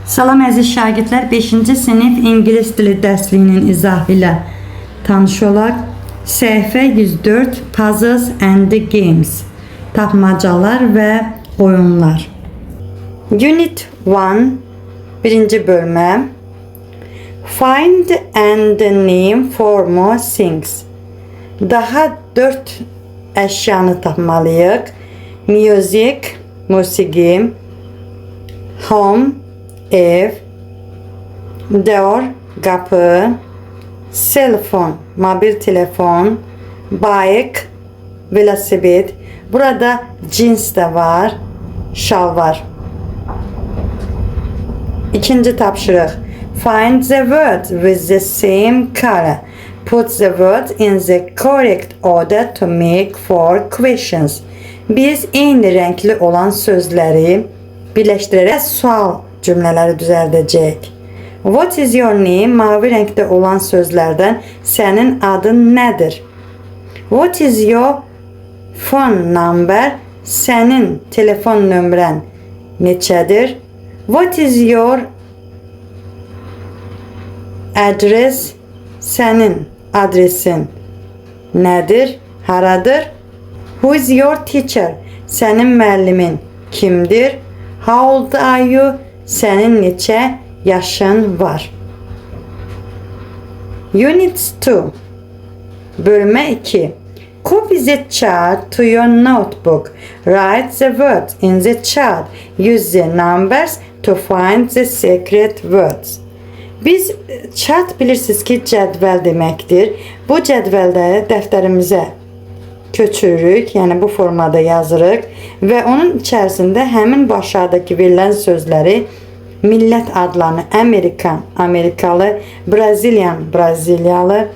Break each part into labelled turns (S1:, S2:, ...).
S1: Salam əziz şagirdlər, 5-ci sinif ingilis dili dərsliyinin izahı ilə tanış olaq. Səhifə 104 Puzzles and Games, tapmacalar və oyunlar. Unit 1, birinci bölmə. Find and name for more things. Daha 4 əşyanı tapmalıyıq. Music, musiqi. Home, ev. Door, qapı. Cell phone, mobil telefon. Bike, velosiped. Burada cins de var, şalvar. İkinci tapşırıq. Find the word with the same color. Put the word in the correct order to make 4 questions. Biz eyni renkli olan sözləri birləşdirərək sual cümlələri düzəldəcəyik. What is your name? Mavi renkdə olan sözlərdən sənin adın nədir? What is your phone number? Sənin telefon nömrən neçədir? What is your address? Sənin adresin nədir? Haradır? Who is your teacher? Sənin müəllimin kimdir? How old are you? Sənin neçə yaşın var? Unit 2, bölmə 2. Copy the chart to your notebook. Write the word in the chart. Use the numbers to find the secret words. Biz chart bilirsiniz ki cədvəl deməkdir. Bu cədvəldə dəftərimizə köçürürük, yəni bu formada yazırıq və onun içərisində həmin bu aşağıdakı verilən sözləri, millət adlarını, Amerikan, Amerikalı, Brazilian, Braziliyalı,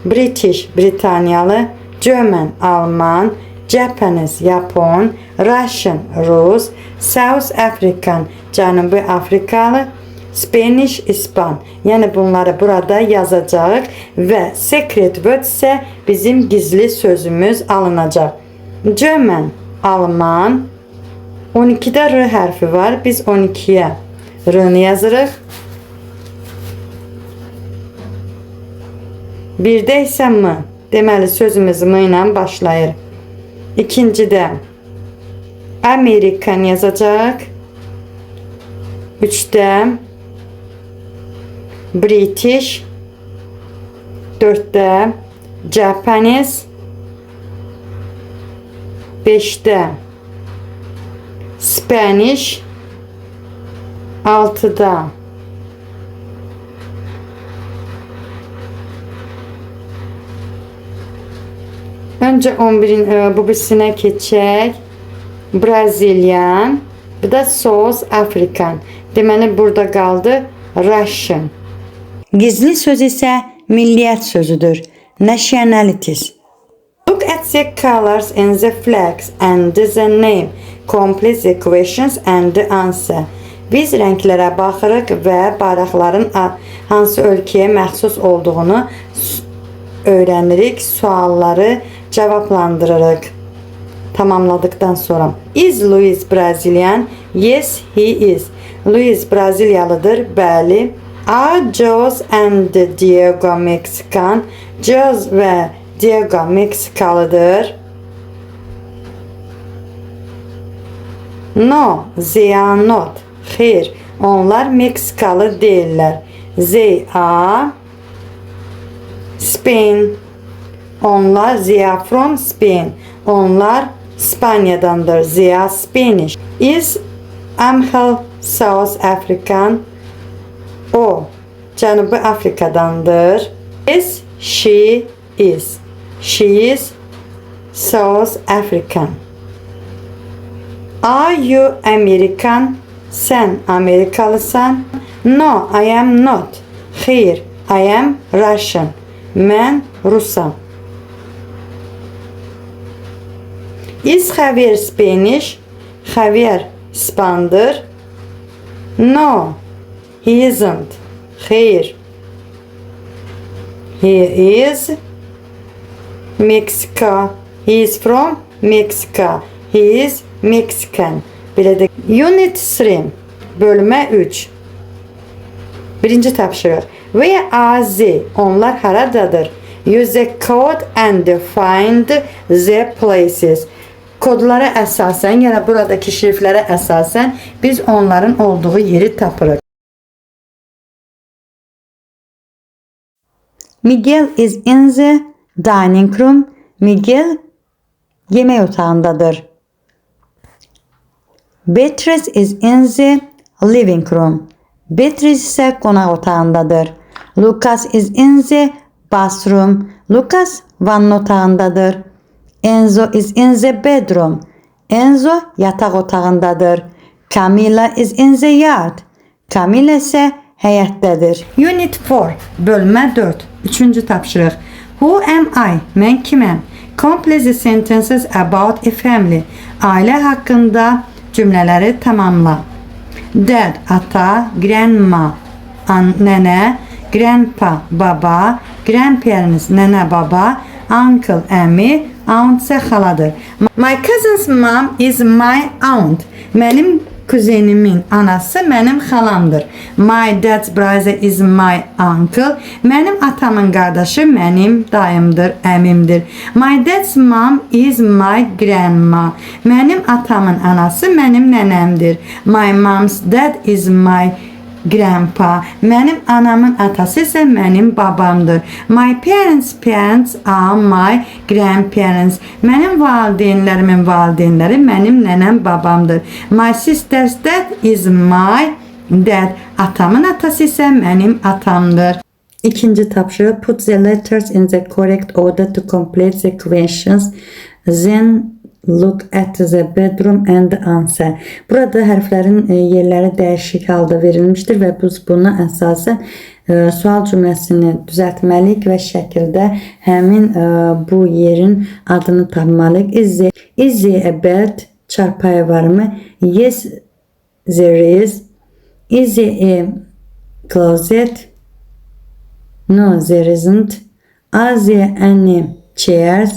S1: British, Britaniyalı, German, Alman, Japanese, Yapon, Russian, Rus, South African, Cənubi Afrikalı, Spanish, İspan. Yəni bunları burada yazacağıq və secret word isə bizim gizli sözümüz alınacaq. German, Alman. 12-də R hərfi var. Biz 12-yə R-ni yazırıq. 1-də isə M. Deməli sözümüz M ilə başlayır. 2-cidə Amerikan yazacaq. 3-də British, 4-də Japanese, 5-də Spanish, 6-da Öncə 11-in bu birisinə keçək. Brazilian, bu da South African. Deməli burada qaldı Russian. Gizli söz isə milliyyət sözüdür. Nationalities. Look at the colors in the flags and the name. Complete the questions and the answer. Biz rənglərə baxırıq və bayraqların hansı ölkəyə məxsus olduğunu öyrənirik, sualları cavablandırırıq. Tamamladıktan sonra. Is Luis Brazilian? Yes, he is. Luis Braziliyalıdır. Bəli. Are Jose and Diego Mexican? Jose və Diego Meksikalıdır. No, they are not. Xeyr, onlar Meksikalı deyirlər. They are Spain. They are from Spain. Onlar İspaniyadandır. They are Spanish. Is Amhel South African? O Cənubi Afrikadandır. Yes, she is. She is South African. Are you American? Sən Amerikalısan? No, I am not. Xeyr, I am Russian. Mən Rusam. Is Javier Spanish? Javier İspandır. No, he isn't. Xeyr. He is Mexico. He is from Mexico. He is Mexican. Belə də Unit 3, bölmə 3. Birinci tapşırıq. Where are they? Onlar haradadır? Use the code and find the places. Kodlara əsasən, yəni buradakı şriflərə əsasən biz onların olduğu yeri tapırıq. Miguel is in the dining room. Miguel yemək otağındadır. Beatrice is in the living room. Beatrice ise qonaq otağındadır. Lucas is in the bathroom. Lucas vanna otağındadır. Enzo is in the bedroom. Enzo yataq otağındadır. Camila is in the yard. Camila ise həyətdədir. Unit 4, bölmə 4. Üçüncü tapşırıq. Who am I? Mən kiməm? Complete the sentences about a family. Ailə haqqında cümlələri tamamla. Dad, ata, grandma, nənə, grandpa, baba, grandparents, nənə, baba, uncle, əmi, aunt ise xaladır. My cousin's mom is my aunt. Mənim kuzenimin anası mənim xalamdır. My dad's brother is my uncle. Mənim atamın qardaşı mənim dayımdır, əmimdir. My dad's mom is my grandma. Mənim atamın anası mənim nənəmdir. My mom's dad is my grandpa. Mənim anamın atası isə mənim babamdır. My parents are my grandparents. Mənim valideynlərimin valideynləri mənim nənəm babamdır. My sister's dad is my dad. Atamın atası isə mənim atamdır. İkinci tapşırıq. Put the letters in the correct order to complete the questions. Then look at the bedroom and answer. Burada hərflərin yerləri dəyişik halda verilmişdir və biz buna əsasən sual cümləsini düzəltməliyik və şəkildə həmin bu yerin adını tapmalıyıq. Is there a bed? Çarpayı varmı? Yes, there is. Is there a closet? No, there isn't. Are there any chairs?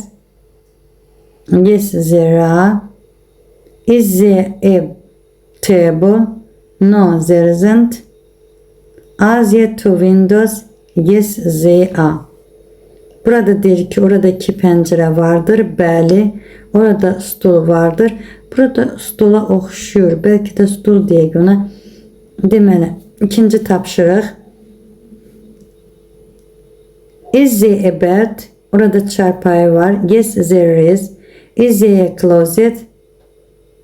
S1: Yes, there are. Is there a table? No, there isn't. Are there two windows? Yes, there are. Burada deyir ki, orada iki pəncərə vardır. Bəli. Orada stul vardır. Burada stula oxşuyur. Bəlkə də stul deyək ona. Deməli, ikinci tapşırıq. Is there a bed? Orada çarpayı var. Yes, there is. Is there a closet?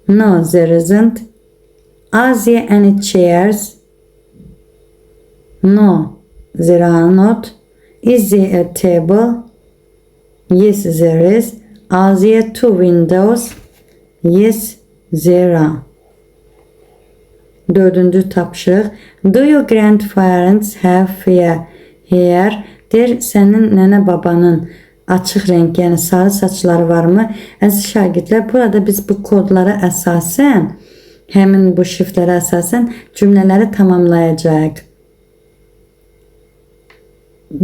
S1: No, there isn't. Are there any chairs? No, there are not. Is there a table? Yes, there is. Are there two windows? Yes, there are. Dördüncü tapşırıq. Do your grandparents have fair hair? Der, sənin nənə babanın açıq renk, yəni sarı saçları varmı? Əziz şagirdlər, burada biz bu kodlara əsasən, həmin bu şifrlərə əsasən cümlələri tamamlayacağıq.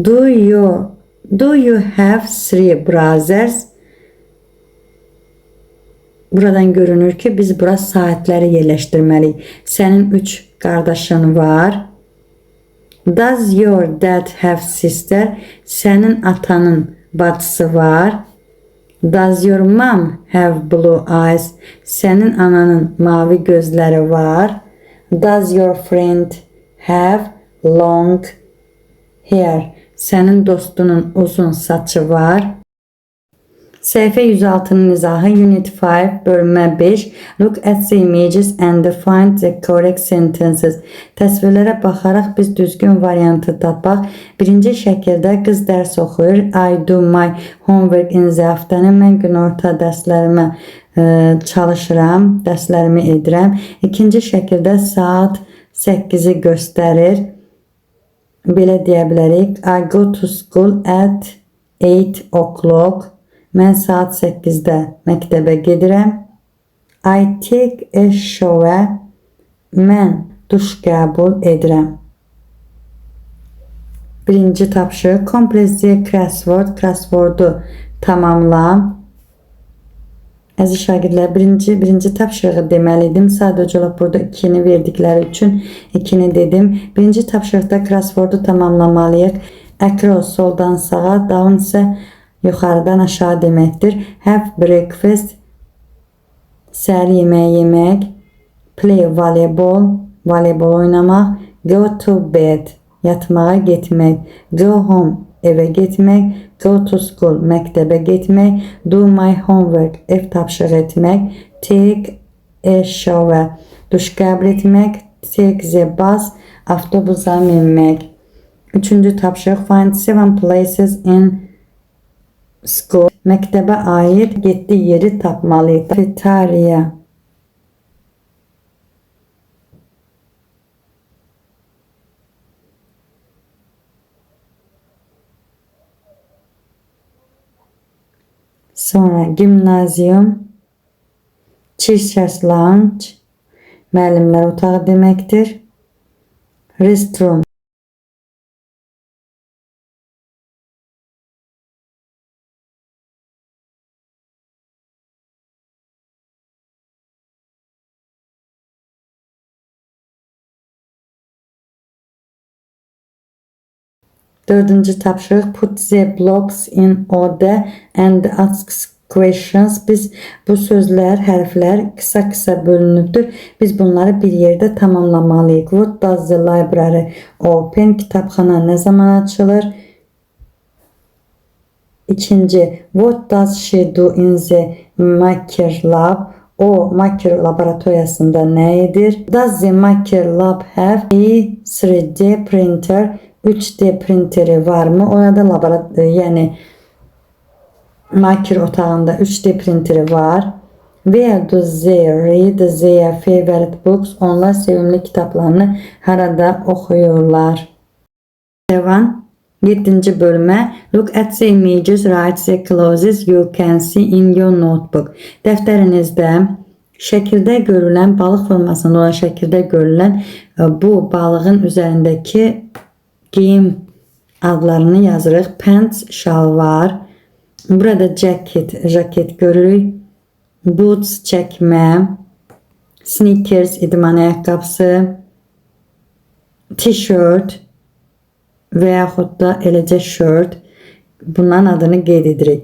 S1: Do you have three brothers? Buradan görünür ki, biz bura saatləri yerləşdirməliyik. Sənin 3 qardaşın var. Does your dad have sister? Sənin atanın bacısı var. Does your mom have blue eyes? Sənin ananın mavi gözləri var. Does your friend have long hair? Sənin dostunun uzun saçı var. Səhifə 106-nın izahı Unit 5, bölmə 5. Look at the images and find the correct sentences. Təsvirlərə baxaraq biz düzgün variantı tapaq. Birinci şəkildə qız dərs oxuyur. I do my homework in the afternoon. Mən günorta dərslərimə çalışıram, dərslərimi edirəm. İkinci şəkildə saat 8-i göstərir. Belə deyə bilərik. I go to school at 8 o'clock. Mən saat 8-də məktəbə gedirəm. I take a shower. Mən duş qəbul edirəm. Birinci tapşırıq. Complete the crossword. Crosswordu tamamla. Əziz şagirdlər, birinci tapşırığı deməliydim. Sadəcə olaraq burada 2-ni verdikləri üçün 2-ni dedim. Birinci tapşırıqda crosswordu tamamlamalıyıq. Across soldan sağa, down isə yuxarıdan aşağı deməkdir. Have breakfast, səhər yeməyi yemək. Play voleybol oynamaq. Go to bed, yatmağa getmək. Go home, evə getmək. Go to school, məktəbə getmək. Do my homework, ev tapşırıq etmək. Take a shower, duş qəbul etmək. Take the bus, avtobusa minmək. Üçüncü tapşırıq, find 7 places in school. Məktəbə aid 7 yeri tapmalıyıq. Cafeteria, sonra gimnazium, teacher's lounge, müəllimlər otağı deməkdir. Restroom, dördüncü tapşırıq, put the blocks in order and ask questions. Biz bu sözlər, hərflər qısa bölünübdür. Biz bunları bir yerdə tamamlamalıyıq. What does the library open? Kitabxana nə zaman açılır? İkinci, what does she do in the Maker lab? O Maker laboratoriyasında nə edir? Does the Maker lab have a 3D printer? 3D printeri var mı? Orada yani Maker otağında 3D printeri var. Where do they read their favorite books? Onlar sevimli kitaplarını harada oxuyurlar. Devam. 7. bölümə. Look at the images, write the clauses you can see in your notebook. Dəftərinizdə şəkildə görülən, balıq formasında olan şəkildə görülən bu balığın üzərindəki geyim adlarını yazırıq. Pants, şalvar. Burada jacket görürük. Boots, çəkmə. Sneakers, idman ayaqqabısı. T-shirt və yaxud da eləcə shirt. Bunların adını qeyd edirik.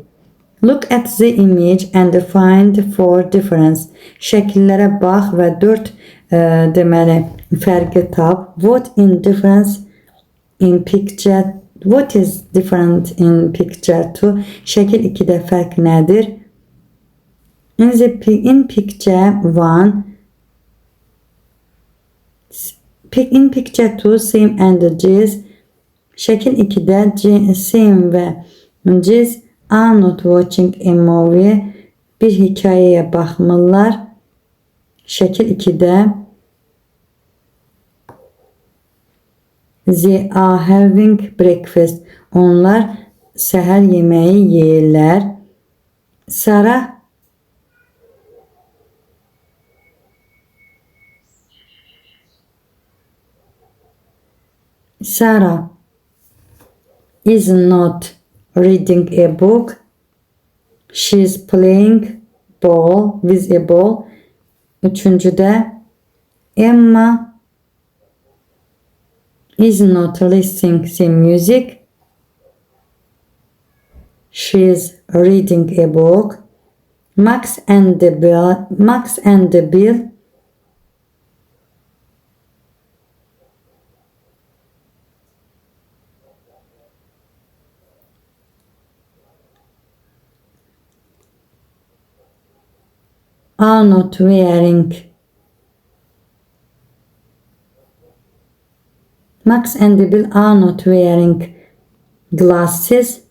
S1: Look at the image and find 4 difference. Şəkillərə bax və 4 deməli fərqi tap. What in difference in picture? What is different in picture 2? Şəkil 2-də fərq nədir? In picture 1, in picture 2, Sam and Jess. Şəkil 2-də Sam və Jess are not watching a movie. Bir hekayəyə baxmırlar. Şəkil 2-də they are having breakfast. Onlar səhər yeməyi yeyirlər. Sarah is not reading a book. She is playing ball with a ball. Üçüncüdə Emma is not listening to music. She is reading a book. Max and Bill are not wearing. Max and Bill are not wearing glasses.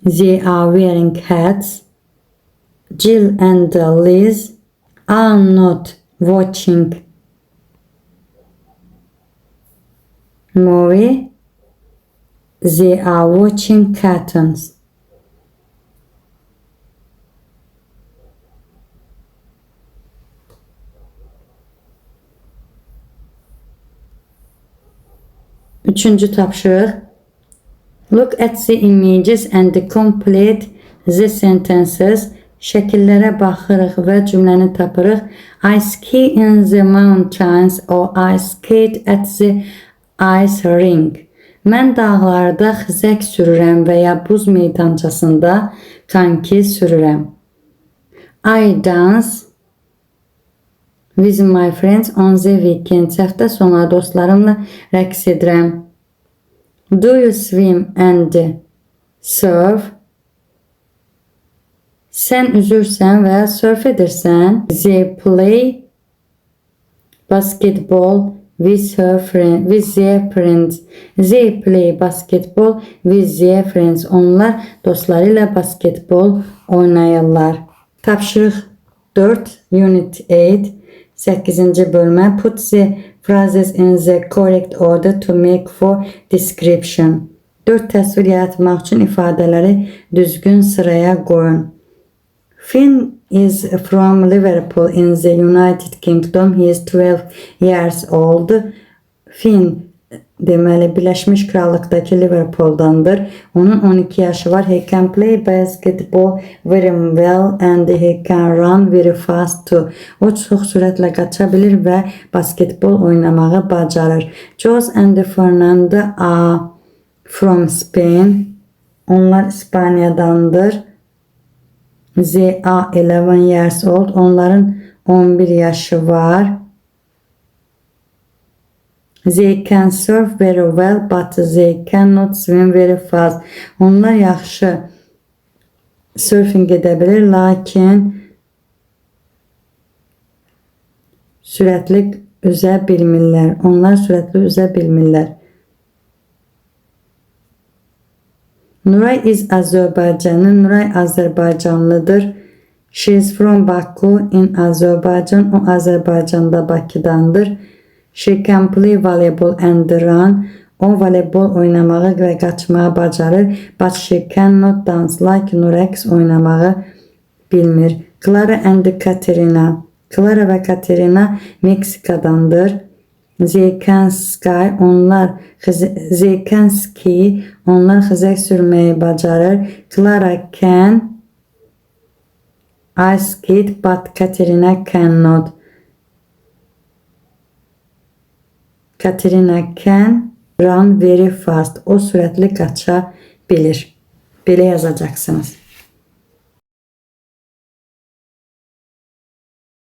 S1: They are wearing hats. Jill and Liz are not watching movie. They are watching cartoons. Üçüncü tapşırıq. Look at the images and complete the sentences. şəkillərə baxırıq və cümləni tapırıq. I ski in the mountains or I skate at the ice rink. Mən dağlarda xizək sürürəm və ya buz meydançasında konki sürürəm. I dance with my friends on the weekends. Həftə sonu dostlarımla rəqs edirəm. Do you swim and surf? Sən üzürsən və ya surf edirsən. They play basketball with their friends. They play basketball with their friends. Onlar dostları ilə basketbol oynayırlar. Tapşırıq 4, Unit 8, 8-ci bölmə. Put the phrases in the correct order to make for description. 4 təsvir yaratmaq üçün ifadələri düzgün sıraya qoyun. Finn is from Liverpool in the United Kingdom. He is 12 years old. Finn deməli Birləşmiş Krallıqdakı Liverpooldandır. Onun 12 yaşı var. He can play basketball very well and he can run very fast too. O çox sürətlə qaça bilir və basketbol oynamağı bacarır. Jose and Fernando are from Spain. Onlar İspaniyadandır. They are 11 years old. Onların 11 yaşı var. They can surf very well but they cannot swim very fast. Onlar yaxşı surfing edə bilir, lakin sürətli üzə bilmirlər. Onlar sürətli üzə bilmirlər. Nuray is Azərbaycanlı. Nuray Azərbaycanlıdır. She is from Baku in Azerbaijan. O Azərbaycanda Bakıdandır. She can play volleyball and run. O voleybol oynamağı və qaçmağı bacarır. But she cannot dance like Nurex oynamağı bilmir. Clara and Katerina. Clara və Katerina Meksikadandır. They can ski. Onlar xizək sürməyi bacarır. Clara can ice skate but Katerina cannot. Katerina can run very fast. O sürətli qaça bilir. Belə yazacaqsınız.